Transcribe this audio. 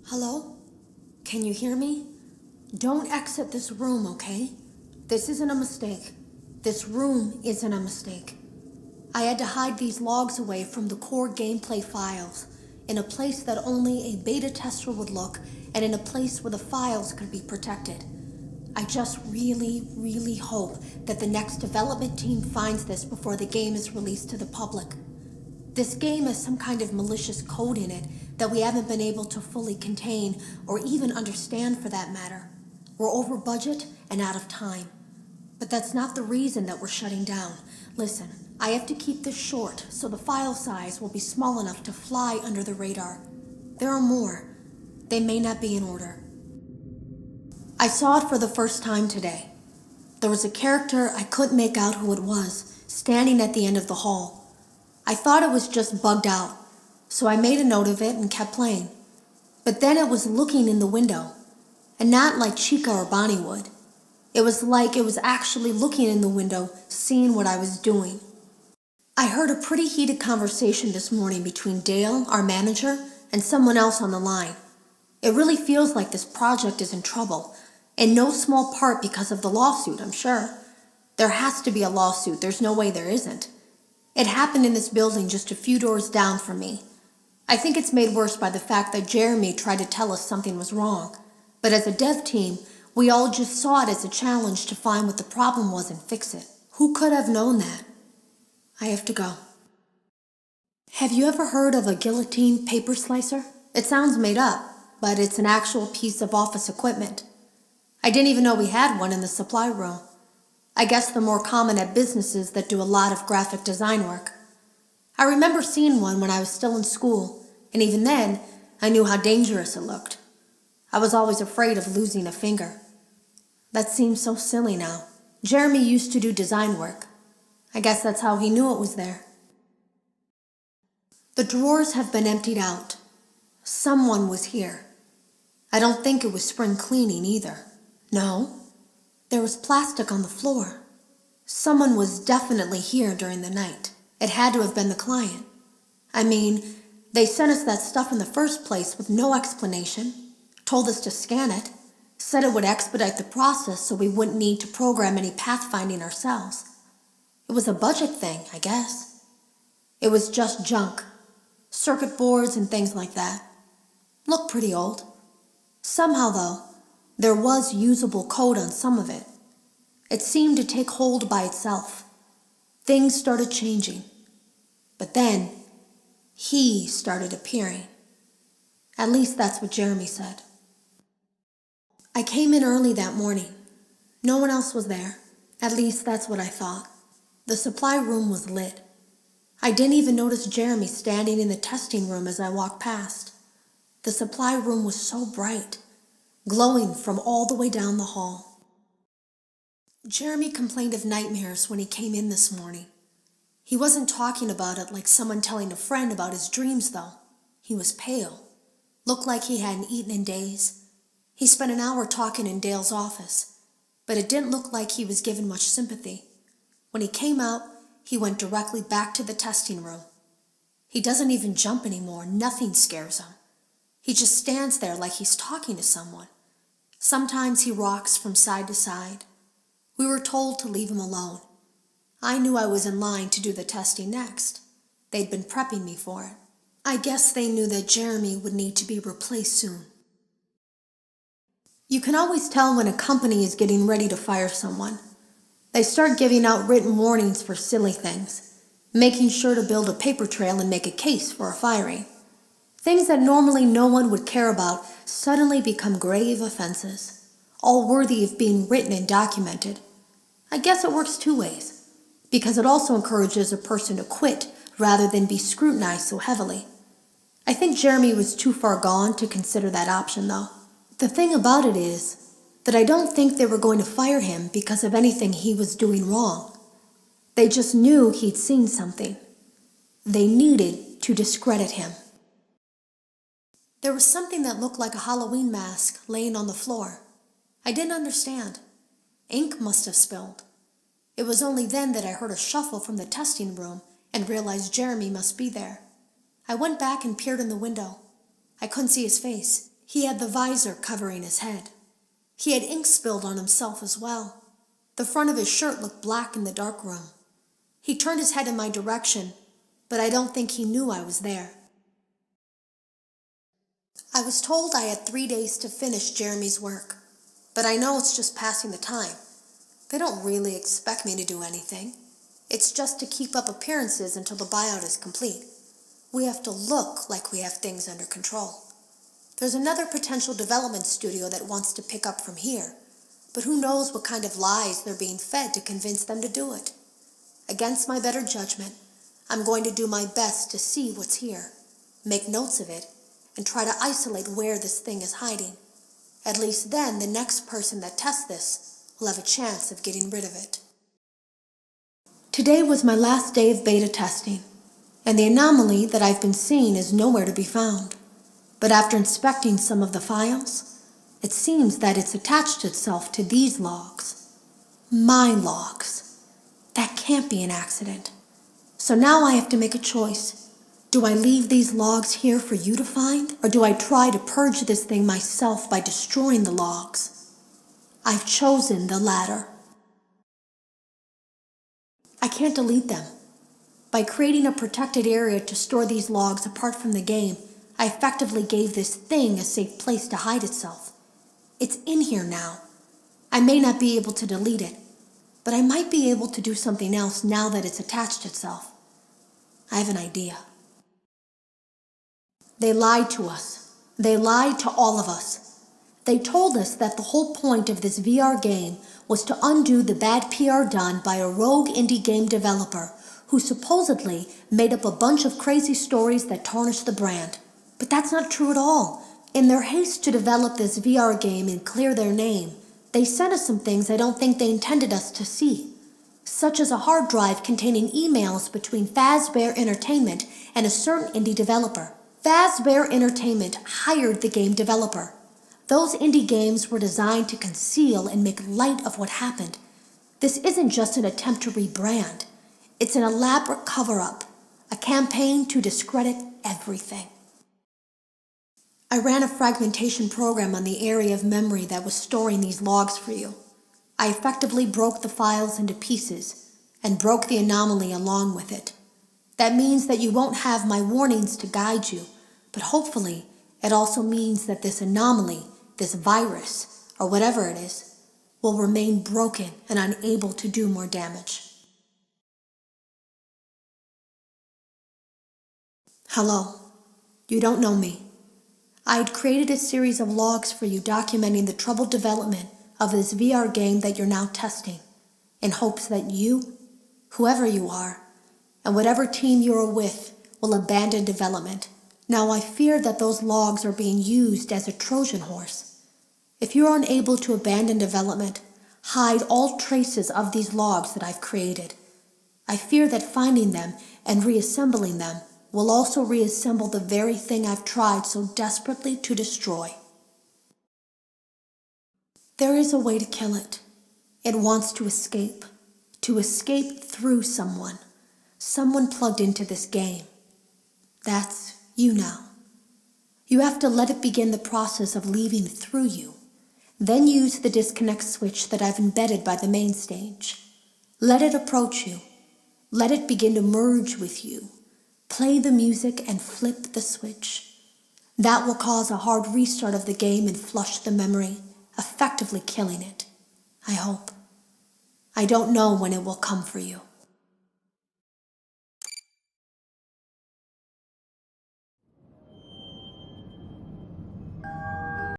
Hello? Can you hear me? Don't exit this room, okay? This isn't a mistake. This room isn't a mistake. I had to hide these logs away from the core gameplay files, in a place that only a beta tester would look, and in a place where the files could be protected. I just really hope that the next development team finds this before the game is released to the public. This game has some kind of malicious code in it that we haven't been able to fully contain or even understand for that matter. We're over budget and out of time. But that's not the reason that we're shutting down. Listen, I have to keep this short so the file size will be small enough to fly under the radar. There are more. They may not be in order. I saw it for the first time today. There was a character I couldn't make out who it was, standing at the end of the hall. I thought it was just bugged out, so I made a note of it and kept playing. But then it was looking in the window, and not like Chica or Bonnie would. It was like it was actually looking in the window, seeing what I was doing. I heard a pretty heated conversation this morning between Dale, our manager, and someone else on the line. It really feels like this project is in trouble, in no small part because of the lawsuit, I'm sure. There has to be a lawsuit, there's no way there isn't. It happened in this building just a few doors down from me. I think it's made worse by the fact that Jeremy tried to tell us something was wrong. But as a dev team, we all just saw it as a challenge to find what the problem was and fix it. Who could have known that? I have to go. Have you ever heard of a guillotine paper slicer? It sounds made up, but it's an actual piece of office equipment. I didn't even know we had one in the supply room. I guess they're more common at businesses that do a lot of graphic design work. I remember seeing one when I was still in school, and even then, I knew how dangerous it looked. I was always afraid of losing a finger. That seems so silly now. Jeremy used to do design work. I guess that's how he knew it was there. The drawers have been emptied out. Someone was here. I don't think it was spring cleaning either. No. There was plastic on the floor. Someone was definitely here during the night. It had to have been the client. I mean, they sent us that stuff in the first place with no explanation, told us to scan it, said it would expedite the process so we wouldn't need to program any pathfinding ourselves. It was a budget thing, I guess. It was just junk. Circuit boards and things like that. Looked pretty old. Somehow, though, there was usable code on some of it. It seemed to take hold by itself. Things started changing. But then, he started appearing. At least that's what Jeremy said. I came in early that morning. No one else was there. At least that's what I thought. The supply room was lit. I didn't even notice Jeremy standing in the testing room as I walked past. The supply room was so bright, glowing from all the way down the hall. Jeremy complained of nightmares when he came in this morning. He wasn't talking about it like someone telling a friend about his dreams, though. He was pale. Looked like he hadn't eaten in days. He spent an hour talking in Dale's office, but it didn't look like he was given much sympathy. When he came out, he went directly back to the testing room. He doesn't even jump anymore. Nothing scares him. He just stands there like he's talking to someone. Sometimes he rocks from side to side. We were told to leave him alone. I knew I was in line to do the testing next. They'd been prepping me for it. I guess they knew that Jeremy would need to be replaced soon. You can always tell when a company is getting ready to fire someone. They start giving out written warnings for silly things, making sure to build a paper trail and make a case for a firing. Things that normally no one would care about suddenly become grave offenses, all worthy of being written and documented. I guess it works two ways, because it also encourages a person to quit rather than be scrutinized so heavily. I think Jeremy was too far gone to consider that option, though. The thing about it is that I don't think they were going to fire him because of anything he was doing wrong. They just knew he'd seen something. They needed to discredit him. There was something that looked like a Halloween mask laying on the floor. I didn't understand. Ink must have spilled. It was only then that I heard a shuffle from the testing room and realized Jeremy must be there. I went back and peered in the window. I couldn't see his face. He had the visor covering his head. He had ink spilled on himself as well. The front of his shirt looked black in the dark room. He turned his head in my direction, but I don't think he knew I was there. I was told I had 3 days to finish Jeremy's work, but I know it's just passing the time. They don't really expect me to do anything. It's just to keep up appearances until the buyout is complete. We have to look like we have things under control. There's another potential development studio that wants to pick up from here, but who knows what kind of lies they're being fed to convince them to do it. Against my better judgment, I'm going to do my best to see what's here, make notes of it, and try to isolate where this thing is hiding. At least then the next person that tests this will have a chance of getting rid of it. Today was my last day of beta testing, and the anomaly that I've been seeing is nowhere to be found. But after inspecting some of the files, it seems that it's attached itself to these logs. My logs. That can't be an accident. So now I have to make a choice. Do I leave these logs here for you to find, or do I try to purge this thing myself by destroying the logs? I've chosen the latter. I can't delete them. By creating a protected area to store these logs apart from the game, I effectively gave this thing a safe place to hide itself. It's in here now. I may not be able to delete it, but I might be able to do something else now that it's attached itself. I have an idea. They lied to us. They lied to all of us. They told us that the whole point of this VR game was to undo the bad PR done by a rogue indie game developer who supposedly made up a bunch of crazy stories that tarnished the brand. But that's not true at all. In their haste to develop this VR game and clear their name, they sent us some things I don't think they intended us to see, such as a hard drive containing emails between Fazbear Entertainment and a certain indie developer. Fazbear Entertainment hired the game developer. Those indie games were designed to conceal and make light of what happened. This isn't just an attempt to rebrand. It's an elaborate cover-up, a campaign to discredit everything. I ran a fragmentation program on the area of memory that was storing these logs for you. I effectively broke the files into pieces and broke the anomaly along with it. That means that you won't have my warnings to guide you, but hopefully it also means that this anomaly, this virus, or whatever it is, will remain broken and unable to do more damage. Hello. You don't know me. I had created a series of logs for you documenting the troubled development of this VR game that you're now testing, in hopes that you, whoever you are, and whatever team you're with, will abandon development. Now I fear that those logs are being used as a Trojan horse. If you're unable to abandon development, hide all traces of these logs that I've created. I fear that finding them and reassembling them will also reassemble the very thing I've tried so desperately to destroy. There is a way to kill it. It wants to escape through someone plugged into this game. That's you now. You have to let it begin the process of leaving through you. Then use the disconnect switch that I've embedded by the main stage. Let it approach you. Let it begin to merge with you. Play the music and flip the switch. That will cause a hard restart of the game and flush the memory, effectively killing it. I hope. I don't know when it will come for you.